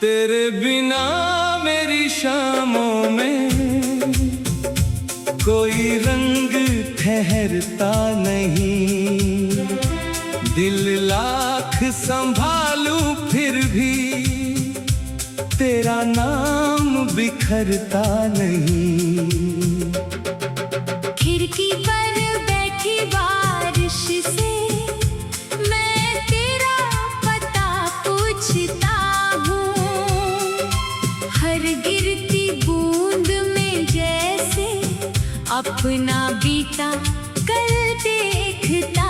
तेरे बिना मेरी शामों में कोई रंग ठहरता नहीं। दिल लाख संभालूं फिर भी तेरा नाम बिखरता नहीं। खिड़की पर बैठी बारिश से मैं तेरा पता पूछता हूँ। हर गिरती बूंद में जैसे अपना बीता कल देखता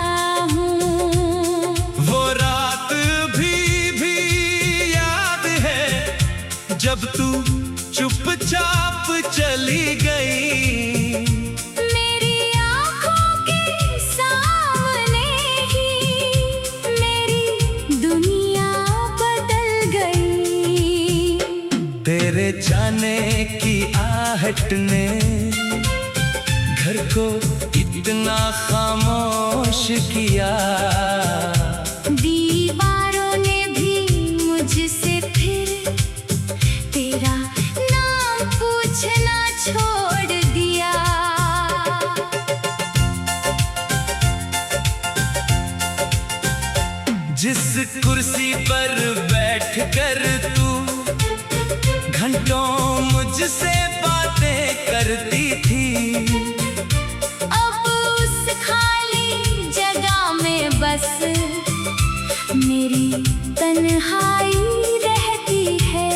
हूँ। वो रात भी याद है जब तू चुपचाप चली गई। मेरी आँखों के सामने ही मेरी दुनिया बदल गई। तेरे जाने की आहट ने घर को इतना खामोश किया। दीवारों ने भी मुझसे फिर तेरा नाम पूछना छोड़ दिया। जिस कुर्सी पर बैठकर तू घंटों मुझसे बातें करती थी, अब उस खाली जगह में बस मेरी तन्हाई रहती है।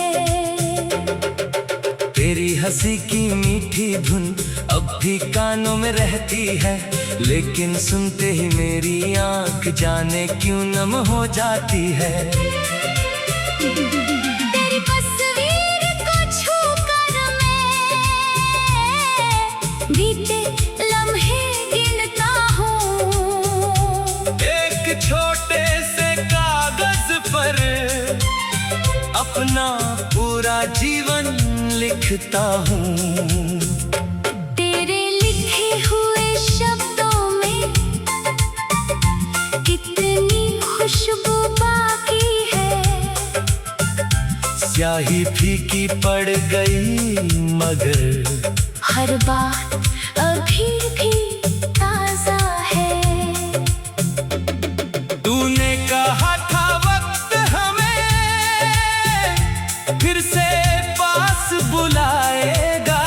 तेरी हंसी की मीठी धुन अब भी कानों में रहती है, लेकिन सुनते ही मेरी आंख जाने क्यों नम हो जाती है। तेरी तस्वीर को छूकर मैं बीते लम्हे गिनता हूँ। एक छोटे से कागज पर अपना पूरा जीवन लिखता हूँ। तेरे लिखे हुए शब्दों में कितनी खुशबू बाकी है। स्याही फीकी पड़ गई मगर हर बात अभी भी ताजा है। तूने कहा था वक्त हमें फिर से पास बुलाएगा।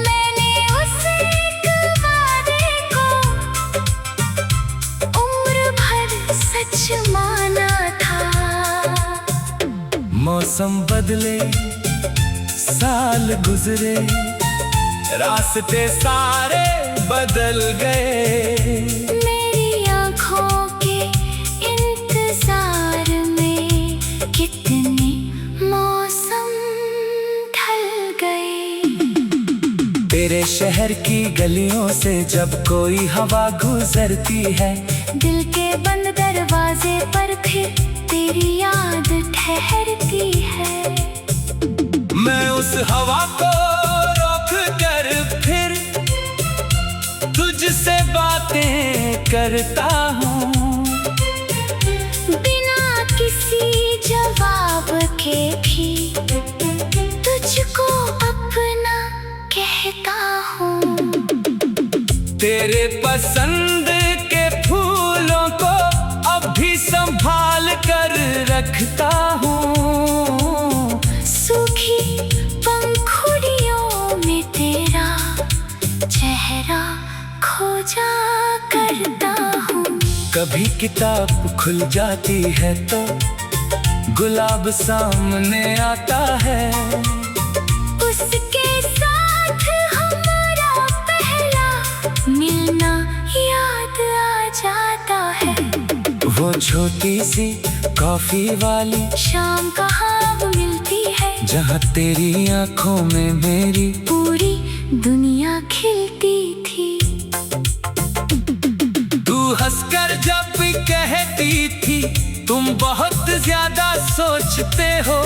मैंने उस एक वादे को उम्र भर सच माना था। मौसम बदले, साल गुजरे, रास्ते सारे बदल गए। मेरी आँखों के इंतजार में कितने मौसम ढल गए। तेरे शहर की गलियों से जब कोई हवा गुजरती है, दिल के बंद दरवाजे पर फिर तेरी याद ठहरती है। मैं उस हवा को रोक कर फिर तुझसे बातें करता हूँ। बिना किसी जवाब के भी तुझको अपना कहता हूँ। तेरे पसंद के फूलों को अब भी संभाल कर रखता हूँ। सूखी पंखुड़ियों में तेरा चेहरा खोजा करता हूँ। कभी किताब खुल जाती है तो गुलाब सामने आता है। उसके साथ हमारा पहला मिलना याद आ जाता है। वो छोटी सी कॉफी वाली शाम कहाँ मिलती है, जहाँ तेरी आंखों में मेरी पूरी दुनिया खिलती थी। तू हंसकर जब कहती थी तुम बहुत ज्यादा सोचते हो।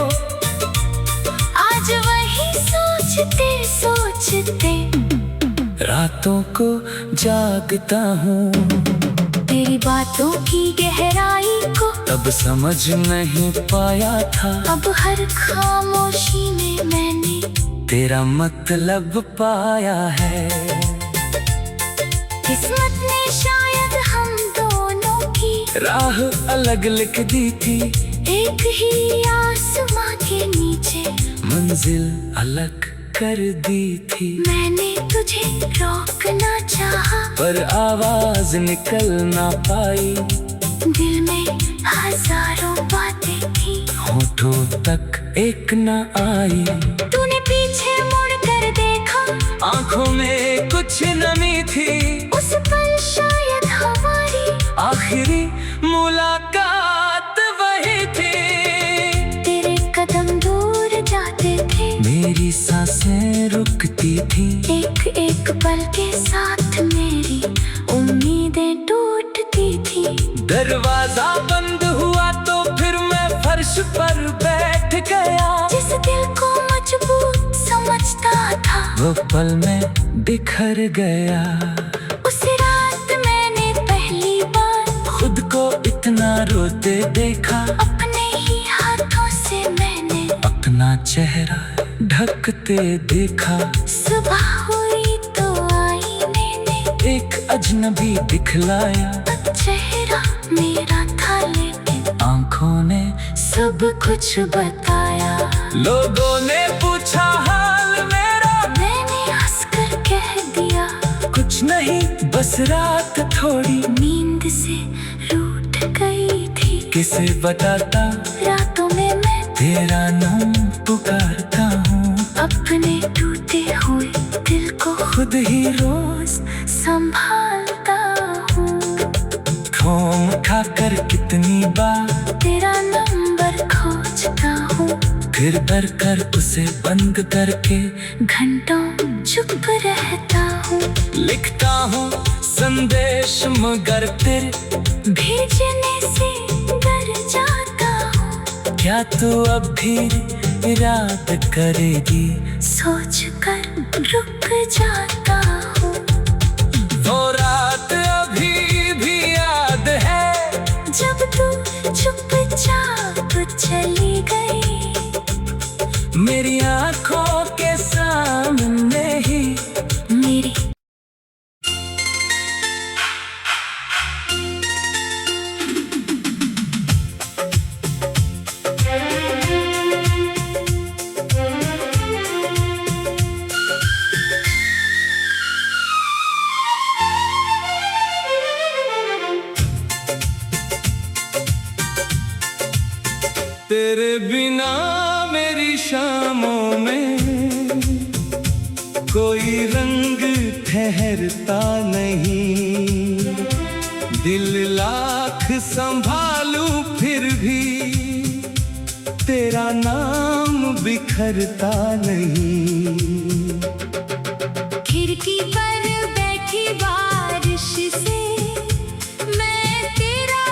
आज वही सोचते सोचते रातों को जागता हूँ। तेरी बातों की गहराई को तब समझ नहीं पाया था, अब हर खामोशी में मैंने तेरा मतलब पाया है। किस्मत ने शायद हम दोनों की राह अलग लिख दी थी, एक ही आसमां के नीचे मंजिल अलग कर दी थी। मैंने तुझे रोकना चाहा, पर आवाज निकल ना पाई, दिल में हजारों बातें थी, होठों तक एक न आई। तूने पीछे मुड़ कर देखा, आंखों में कुछ नमी थी, उस पल शायद हमारी आखिरी मुलाकात वही थी। तेरे कदम दूर जाते थे, मेरी सांसें रुकती थी, एक एक पल के साथ मेरी उम्मीदें टूटती थी। दरवाजा बंद हुआ तो फिर मैं फर्श पर बैठ गया, जिस दिल को मजबूत समझता था वो पल में बिखर गया। उस रात मैंने पहली बार खुद को इतना रोते देखा, अपने ही हाथों से मैंने अपना चेहरा ढकते देखा। सुबह हुई तो आईने ने एक अजनबी दिखलाया, चेहरा मेरा था लेकिन आंखों ने सब कुछ बताया। लोगों ने पूछा हाल मेरा, मैंने हंसकर कह दिया कुछ नहीं बस रात थोड़ी नींद से रूठ गई थी। किसे बताता रातों में मैं तेरा नाम पुकारता हूँ, अपने टूटे हुए दिल को खुद ही रोज संभालता हूँ। थोम खाकर कितनी बार तेरा नंबर खोजता हूँ, फिर भर कर उसे बंद करके घंटों चुप रहता हूँ। लिखता हूँ संदेश मगर फिर भेजने से डर जाता हूँ, क्या तू अब भी याद करेगी? सोच कर रुक जाता हूँ। वो रात अभी भी याद है, जब तू चुपचाप चली गई, मेरी आंखों के सामने ही। मेरी तेरे बिना मेरी शामों में कोई रंग ठहरता नहीं, दिल लाख संभालूं फिर भी तेरा नाम बिखरता नहीं। खिड़की पर बैठी बारिश से मैं तेरा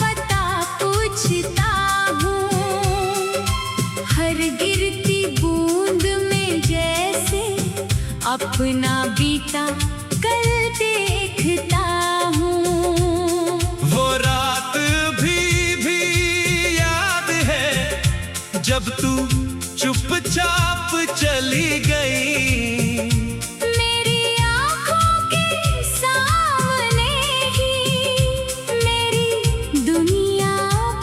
पता पूछता हूँ, हर गिरती बूंद में जैसे अपना बीता कल देखता हूँ। वो रात भी याद है, जब तू चुपचाप चली गई, मेरी आँखों के सामने ही मेरी दुनिया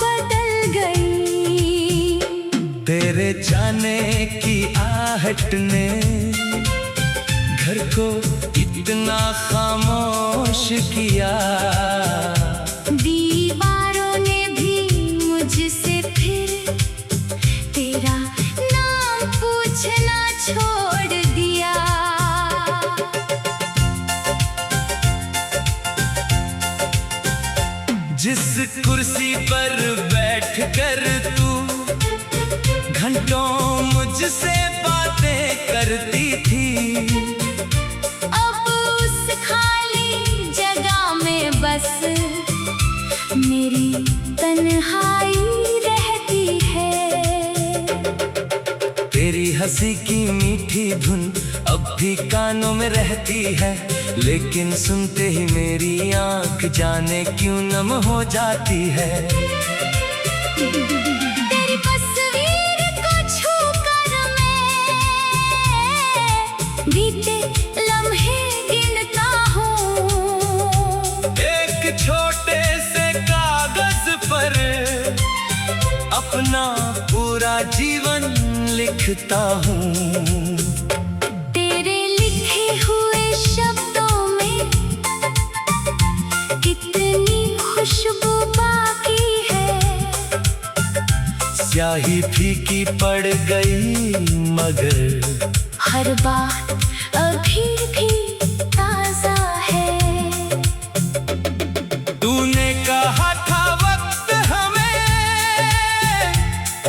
बदल गई। तेरे जाने की आहट ने घर को इतना खामोश किया, दीवारों ने भी मुझसे फिर तेरा नाम पूछना छोड़ दिया। जिस कुर्सी पर बैठकर तू घंटों मुझसे बातें करती थी, अब उस खाली जगह में बस मेरी तन्हाई रहती है। तेरी हंसी की मीठी धुन अब भी कानों में रहती है, लेकिन सुनते ही मेरी आंख जाने क्यों नम हो जाती है। तेरी तस्वीर को छूकर मैं बीते लम्हे गिनता हूँ। एक छोटे से कागज पर अपना पूरा जीवन लिखता हूँ। तेरे लिखे हुए शब्दों में कितनी खुशबू बाकी है। स्याही फीकी पड़ गई मगर हर बात अभी भी ताजा है। तूने कहा था वक्त हमें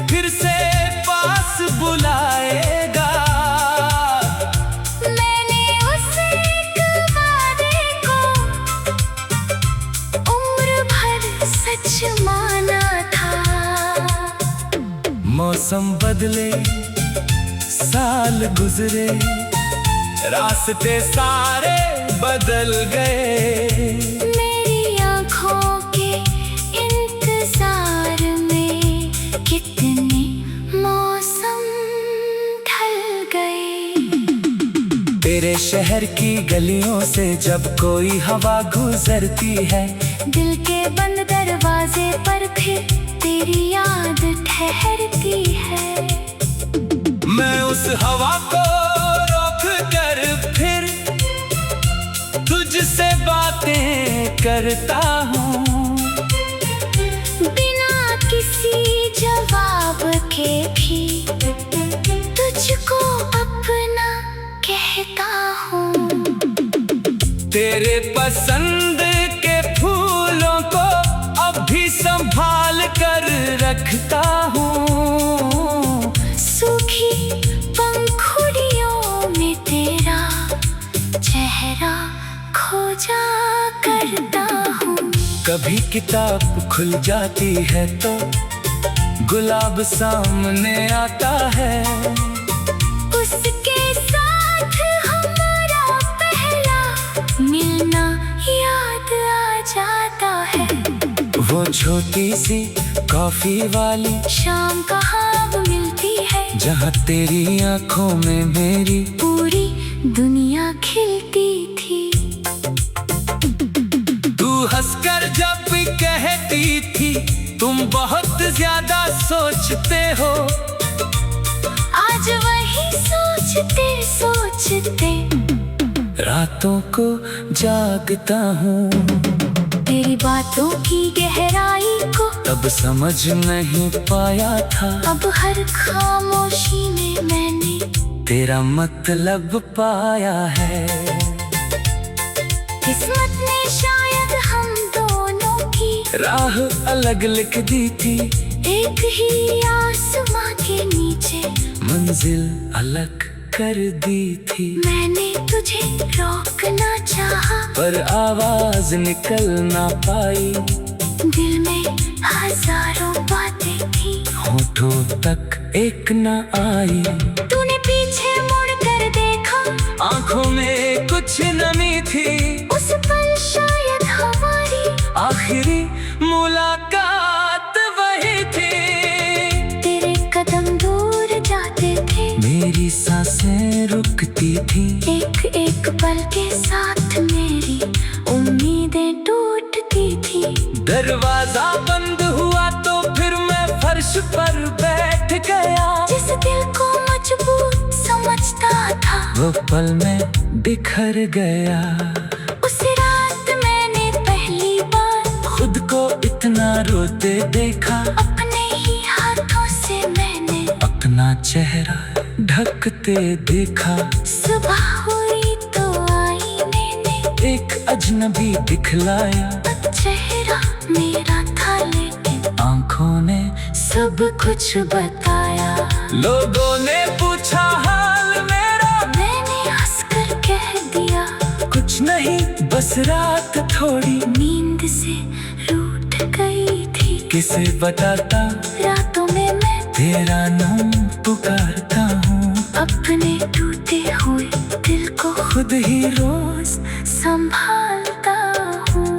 फिर से पास बुलाएगा। मैंने उस एक वादे को उम्र भर सच माना था। मौसम बदले, साल गुजरे, रास्ते सारे बदल गए। मेरी आँखों के इंतजार में कितने मौसम ढल गए। तेरे शहर की गलियों से जब कोई हवा गुजरती है, दिल के बंद दरवाजे पर फिर तेरी याद ठहरती है। मैं उस हवा को रोक कर फिर तुझसे बातें करता हूँ। बिना किसी जवाब के भी तुझको अपना कहता हूँ। तेरे पसंद के फूलों को अब भी संभाल कर रखता हूँ। सूखी पंखुड़ियों में तेरा चेहरा खोजा करता हूँ। कभी किताब खुल जाती है तो गुलाब सामने आता है। उसके साथ हमारा पहला मिलना याद आ जाता है। वो छोटी सी कॉफी वाली शाम कहाँ मिलती है, जहाँ तेरी आंखों में मेरी पूरी दुनिया खिलती थी। तू हंसकर जब कहती थी तुम बहुत ज्यादा सोचते हो। आज वही सोचते सोचते रातों को जागता हूँ। तेरी बातों की गहराई को तब समझ नहीं पाया था, अब हर खामोशी में मैंने तेरा मतलब पाया है। किस्मत ने शायद हम दोनों की राह अलग लिख दी थी, एक ही आसमां के नीचे मंजिल अलग कर दी थी। मैंने तुझे रोकना चाहा, पर आवाज निकल ना पाई। दिल में हजारों बातें थी, होठों तक एक न आई। तूने पीछे मुड़ कर देखा, आंखों में कुछ नमी थी। उस पल शायद हमारी आखिरी मुलाकात वही थी। तेरे कदम दूर जाते थे, मेरी सांसें रुकती थी। एक एक पल के साथ मेरी उम्मीदें टूटती थी। दरवाजा बंद हुआ तो फिर मैं फर्श पर बैठ गया। जिस दिल को मजबूत समझता था, वो पल में बिखर गया। उस रात मैंने पहली बार खुद को इतना रोते देखा। अपने ही हाथों से मैंने अपना चेहरा ढकते देखा। सुबह हुई तो आईने ने एक अजनबी दिखलाया। चेहरा मेरा था लेकिन आंखों ने सब कुछ बताया। लोगों ने पूछा हाल मेरा, मैंने हंसकर कह दिया, कुछ नहीं बस रात थोड़ी नींद से रूठ गई थी। किसे बताता रातों में मैं तेरा नाम पुकारता हूँ। अपने टूटे हुए खुद ही रोज संभालता हूँ।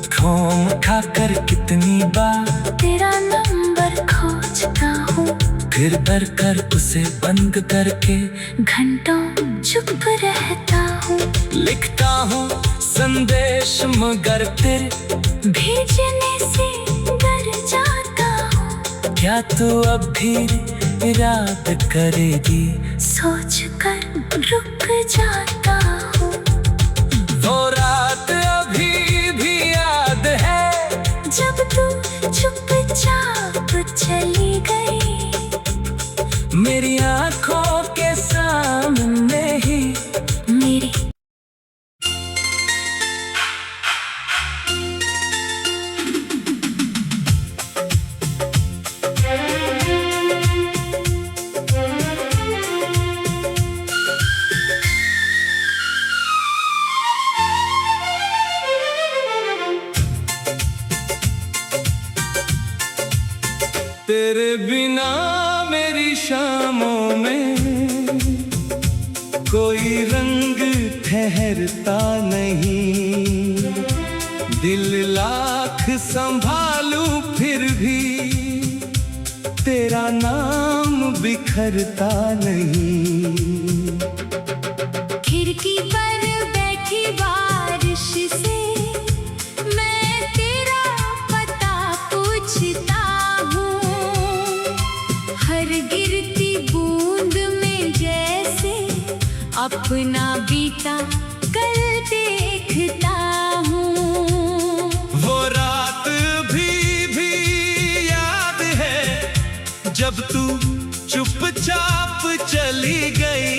घूम खाकर कितनी बार तेरा नंबर खोजता हूँ, फिर भर कर उसे बंद करके घंटों चुप रहता हूँ। लिखता हूँ संदेश मगर फिर भेजने से डर जाता हूँ। क्या तू अब भी याद करेगी? सोच कर रुक जाता हूँ। वो रात अभी भी याद है जब तू चुपचाप चली गई, मेरी आंखों के सामने ही। मेरी तेरे बिना मेरी शामों में कोई रंग ठहरता नहीं। दिल लाख संभालूं फिर भी तेरा नाम बिखरता नहीं। खिड़की पर बैठी बारिश से मैं तेरा पता पूछता हूँ। हर गिरती बूंद में जैसे अपना बीता कल देखता हूँ। वो रात भी याद है जब तू चुपचाप चली गई।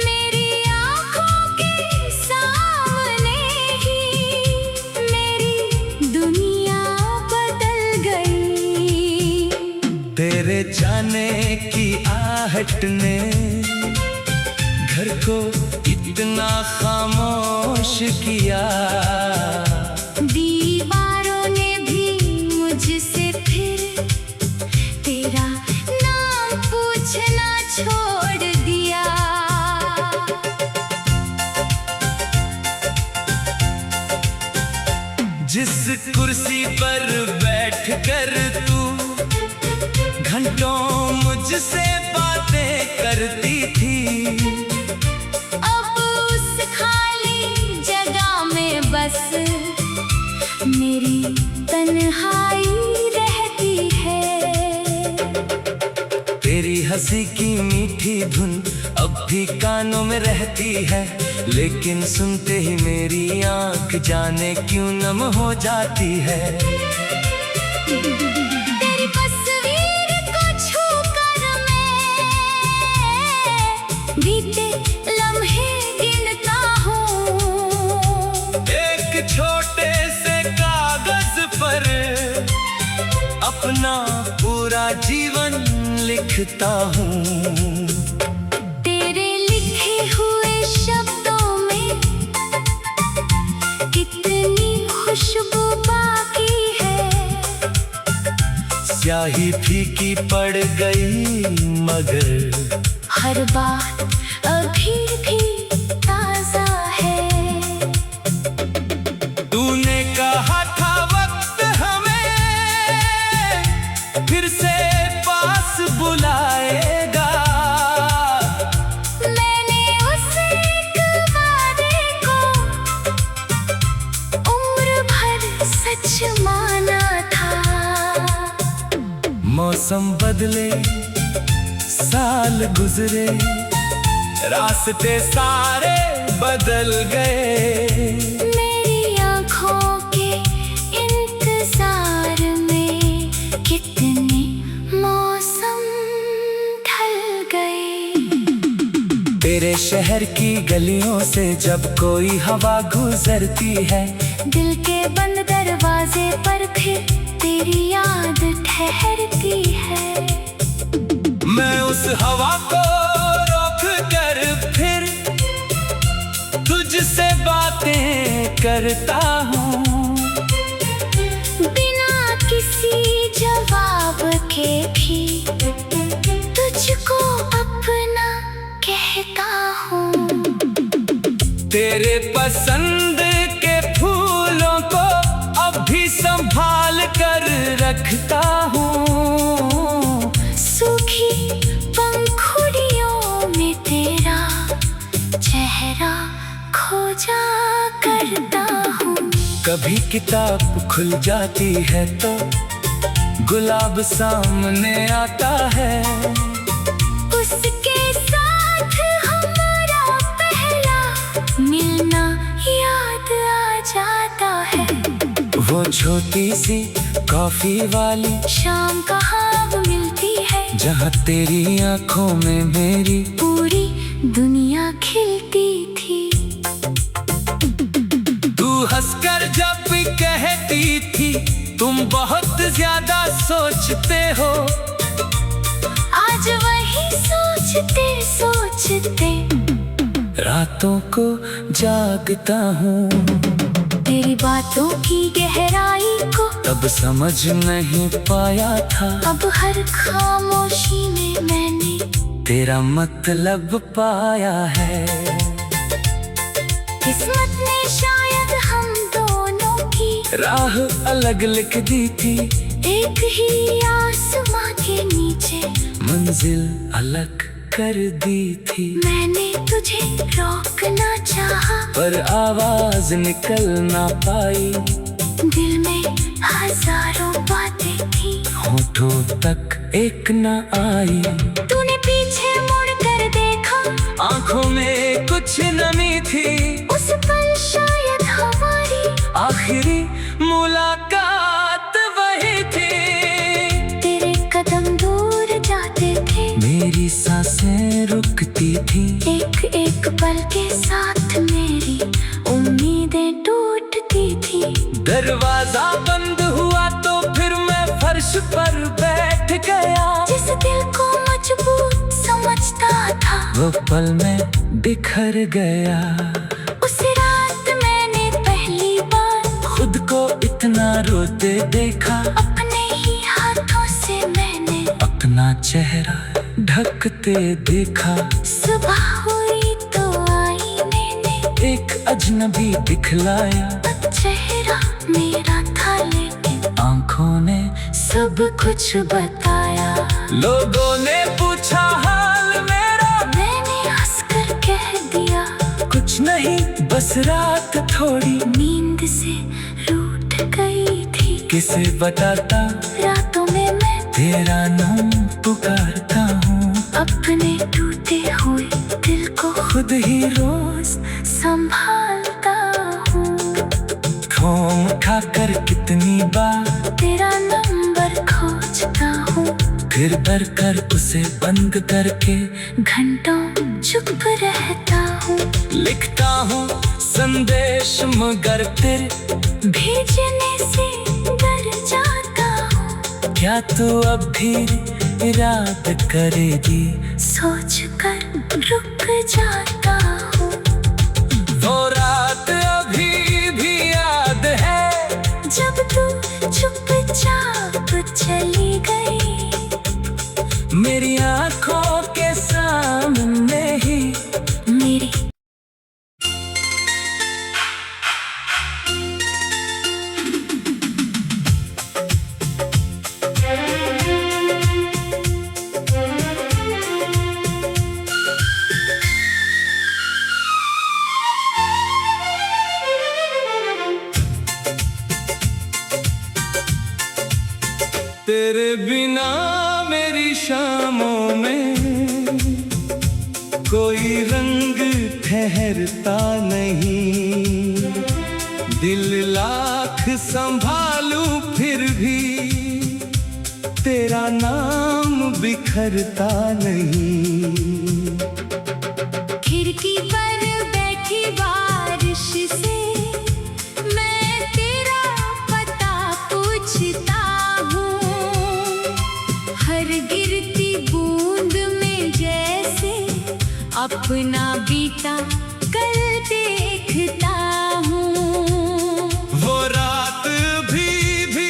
मेरी आँखों के सामने ही मेरी दुनिया बदल गई। तेरे जाने की आहट ने घर को इतना खामोश किया। दीवारों ने भी मुझसे फिर तेरा नाम पूछना छोड़ दिया। जिस कुर्सी पर बैठकर तू घंटों मुझसे बातें करती थी, अब उस खाली जगह में बस मेरी तन्हाई रहती है। तेरी हंसी की मीठी धुन अब भी कानों में रहती है, लेकिन सुनते ही मेरी आंख जाने क्यों नम हो जाती है। तेरी तस्वीर को छूकर मैं बीते लम्हे गिनता हूँ। एक छोटे से कागज पर अपना पूरा जीवन लिखता हूँ। तेरे लिखे हुए शब्दों में कितनी खुशबू बाकी है। स्याही फीकी पड़ गई मगर हर बात अभी भी ताजा है। तूने कहा था वक्त हमें फिर से पास बुलाएगा। मैंने उस एक वादे को उम्र भर सच माना था। मौसम बदले, साल गुजरे, रास्ते सारे बदल गए। मेरी आँखों के इंतजार में कितने मौसम ढल गए। तेरे शहर की गलियों से जब कोई हवा गुजरती है, दिल के बंद दरवाजे पर फिर तेरी याद ठहरती है। मैं उस हवा को रोक कर फिर तुझसे बातें करता हूँ। बिना किसी जवाब के भी तुझको अपना कहता हूँ। तेरे पसंद के फूलों को अब भी संभाल कर रखता हूँ। सूखी पंखुड़ियों में तेरा चेहरा खोजा करता हूँ। कभी किताब खुल जाती है तो गुलाब सामने आता है। उसके साथ हमारा पहला मिलना याद आ जाता है। वो छोटी सी कॉफी वाली शाम कहाँ अब मिलती है, जहाँ तेरी आंखों में मेरी पूरी दुनिया खिलती थी। तू हंसकर जब कहती थी तुम बहुत ज्यादा सोचते हो, आज वही सोचते सोचते रातों को जागता हूँ। तेरी बातों की गहराई को तब समझ नहीं पाया था, अब हर खामोशी में मैंने तेरा मतलब पाया है। किस्मत ने शायद हम दोनों की राह अलग लिख दी थी, एक ही आसमां के नीचे मंजिल अलग कर दी थी। मैंने तुझे रोकना चाहा, पर आवाज निकल ना पाई। दिल में हजारों बातें थी, होठों तक एक न आई। तूने पीछे मुड़ कर देखा, आंखों में कुछ नमी थी। उस पल शायद हमारी आखिरी मुलाकात वही थी। तेरे कदम दूर जाते थे, मेरी सांसें रुकती थी। एक एक पल के साथ मेरी उम्मीदें टूटती थी। दरवाजा बंद हुआ तो फिर मैं फर्श पर बैठ गया। जिस दिल को मजबूत समझता था, वो पल में बिखर गया। उस रात मैंने पहली बार खुद को इतना रोते देखा, अपने ही हाथों से मैंने अपना चेहरा ढकते देखा। सुबह हुई तो आईने ने एक अजनबी दिखलाया, चेहरा मेरा था लेकिन आंखों ने सब कुछ बताया। लोगों ने पूछा हाल मेरा, मैंने हंसकर कह दिया, कुछ नहीं बस रात थोड़ी नींद से रूठ गई थी। किसे बताता रातों में मैं तेरा नाम पुकारता हूँ। अपने टूटे हुए दिल को खुद ही रोज संभालता हूँ। थोम खाकर कितनी बार तेरा नंबर खोजता हूँ, फिर भर कर उसे बंद करके घंटों चुप रहता हूँ। लिखता हूँ संदेश मगर फिर भेजने से डर जाता हूँ। क्या तू अब भी याद करेगी? सोच कर रुक जाता हूँ। वो रात अभी भी याद है, जब तू चुपचाप चली गई, मेरी आंखों के सामने ही। मेरी तेरे बिना मेरी शामों में कोई रंग ठहरता नहीं। दिल लाख संभालूं फिर भी तेरा नाम बिखरता नहीं। खिड़की पर बैठी बारिश से मैं तेरा पता पूछता हूँ। हर गिरती बूंद में जैसे अपना बीता कल देखता हूँ। वो रात भी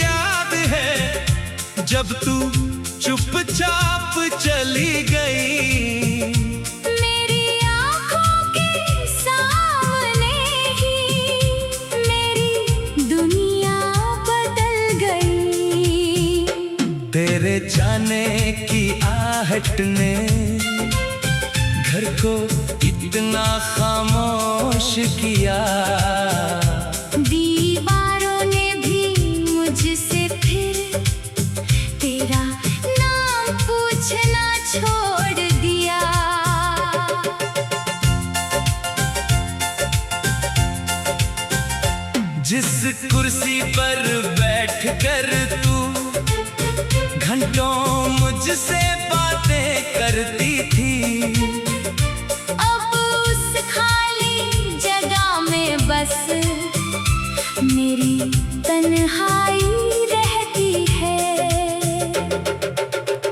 याद है, जब तू चुपचाप चली गई। मेरी आँखों के सामने झपट ने घर को इतना खामोश किया। दीवारों ने भी मुझसे फिर तेरा नाम पूछना छोड़ दिया। जिस कुर्सी पर बैठकर तू घंटों मुझसे बातें करती थी, अब उस खाली जगह में बस मेरी तन्हाई रहती है।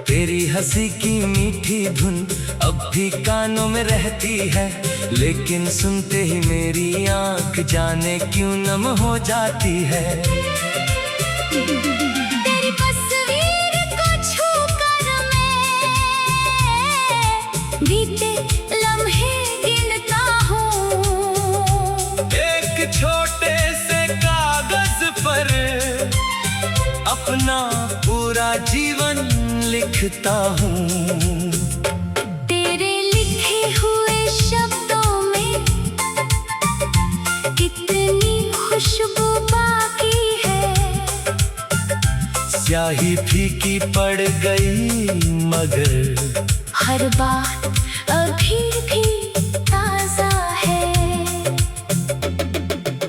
तेरी हंसी की मीठी धुन अब भी कानों में रहती है, लेकिन सुनते ही मेरी आंख जाने क्यों नम हो जाती है। तेरी तस्वीर को छूकर मैं बीते लम्हे गिनता हूँ। एक छोटे से कागज पर अपना पूरा जीवन लिखता हूँ। तेरे लिखे हुए शब्दों में कितनी खुशबू बाकी है। स्याही फीकी पड़ गई मगर हर बात अभी भी ताजा है।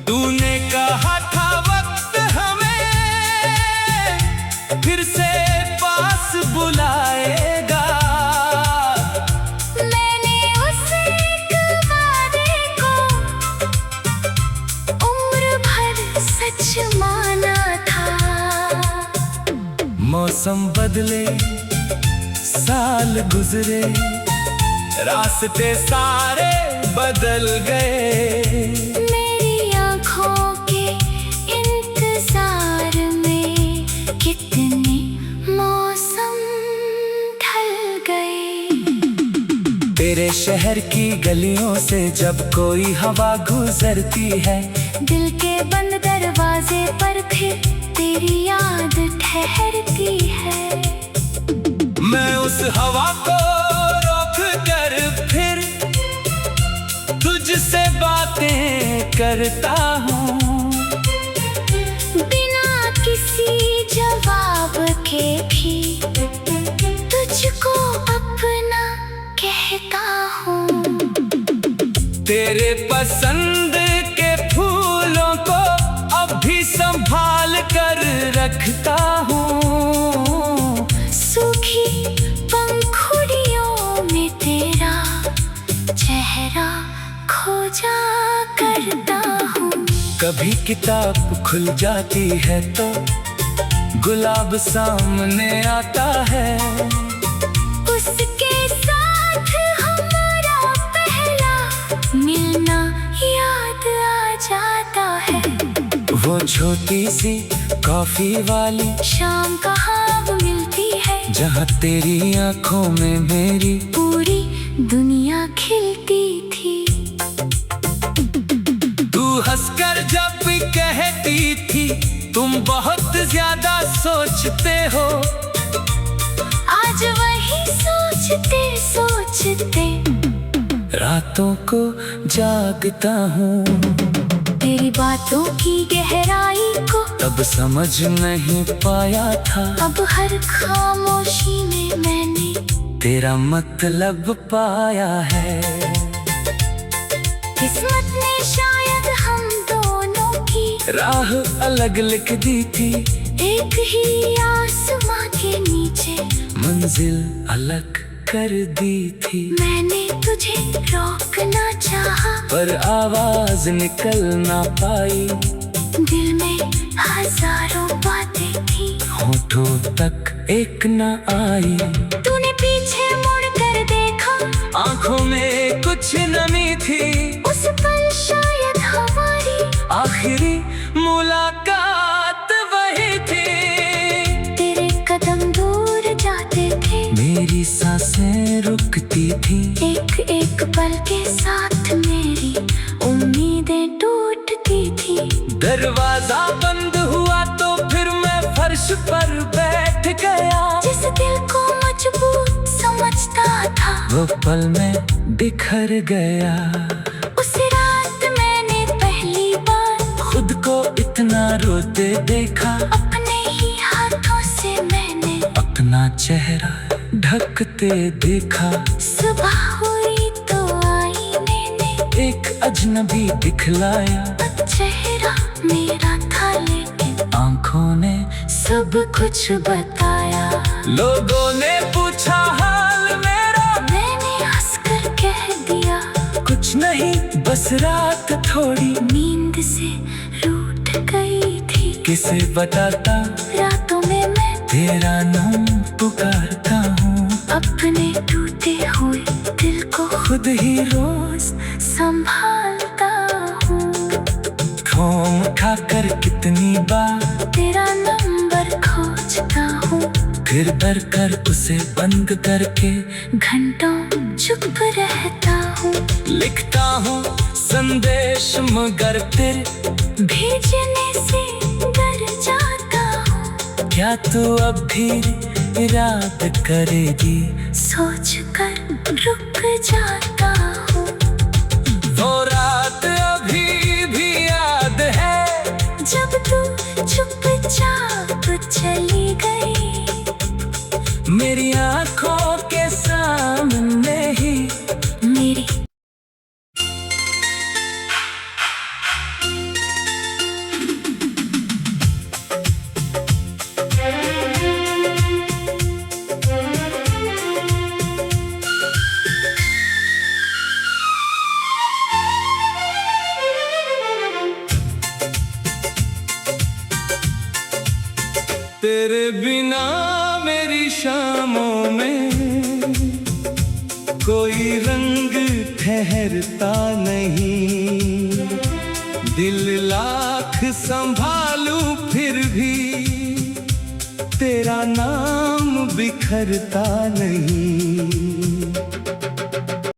तूने कहा था वक्त हमें फिर से पास बुलाएगा। मैंने उस एक वादे को उम्र भर सच माना था। मौसम बदले, साल गुजरे, रास्ते सारे बदल गए। मेरी आँखों के इंतजार में कितने मौसम ढल गए। तेरे शहर की गलियों से जब कोई हवा गुजरती है, दिल के बंद दरवाजे पर फिर तेरी याद ठहरती है। मैं उस हवा को रोक कर फिर तुझसे बातें करता हूँ। बिना किसी जवाब के भी तुझको अपना कहता हूँ। तेरे पसंद के फूलों को अब भी संभाल कर रखता हूँ। सूखी पंखुड़ियों में तेरा चेहरा खोजा करता हूँ। कभी किताब खुल जाती है तो गुलाब सामने आता है। उसके साथ हमारा पहला मिलना याद आ जाता है। वो छोटी सी कॉफी वाली शाम कहाँ मिलती है, जहाँ तेरी आंखों में मेरी पूरी दुनिया खिलती थी। तू हंसकर जब भी कहती थी तुम बहुत ज्यादा सोचते हो। आज वही सोचते सोचते रातों को जागता हूँ। तेरी बातों की गहराई को तब समझ नहीं पाया था, अब हर खामोशी में मैंने तेरा मतलब पाया है। किस्मत ने शायद हम दोनों की राह अलग लिख दी थी, एक ही आसमां के नीचे मंजिल अलग कर दी थी। मैंने तुझे रोकना चाहा, पर आवाज निकल ना पाई। दिल में हजारों बातें थी, होठों तक एक न आई। तूने पीछे मुड़ कर देखा, आंखों में कुछ नमी थी। उस पल शायद हमारी आखिरी मुलाकात वही थी। तेरे कदम दूर जाते थे, मेरी सांसें रुकती थी। एक एक पल के साथ मेरी उम्मीदें टूटती थी। दरवाजा बंद हुआ तो फिर मैं फर्श पर बैठ गया। जिस दिल को मजबूत समझ वो पल में बिखर गया। उस रात मैंने पहली बार खुद को इतना रोते देखा। अपने ही हाथों से मैंने अपना चेहरा ढकते देखा। सुबह हुई तो आईने ने एक अजनबी दिखलाया। चेहरा मेरा था लेकिन आंखों ने सब कुछ बताया। लोगों ने पूछा हाल मेरा। मैंने हंसकर कह दिया कुछ नहीं, बस रात थोड़ी नींद से रूठ गई थी। किसे बताता रातों में मैं तेरा नाम पुकारता हूँ। अपने टूटे हुए दिल को खुद ही रोज संभालता हूँ। थोम खाकर कितनी बार तेरा नंबर खोजता हूँ। फिर भर कर उसे बंद करके घंटों चुप रहता हूँ। लिखता हूँ संदेश मगर फिर भेजने से डर जाता हूँ। क्या तू अब भी याद करेगी? सोच कर रुक जाता हूँ। वो रात अभी भी याद है जब तू चुपचाप चली गई। मेरी आंखों के सामने ही। मेरी तेरे बिना मेरी शामों में कोई रंग ठहरता नहीं। दिल लाख संभालूं फिर भी तेरा नाम बिखरता नहीं।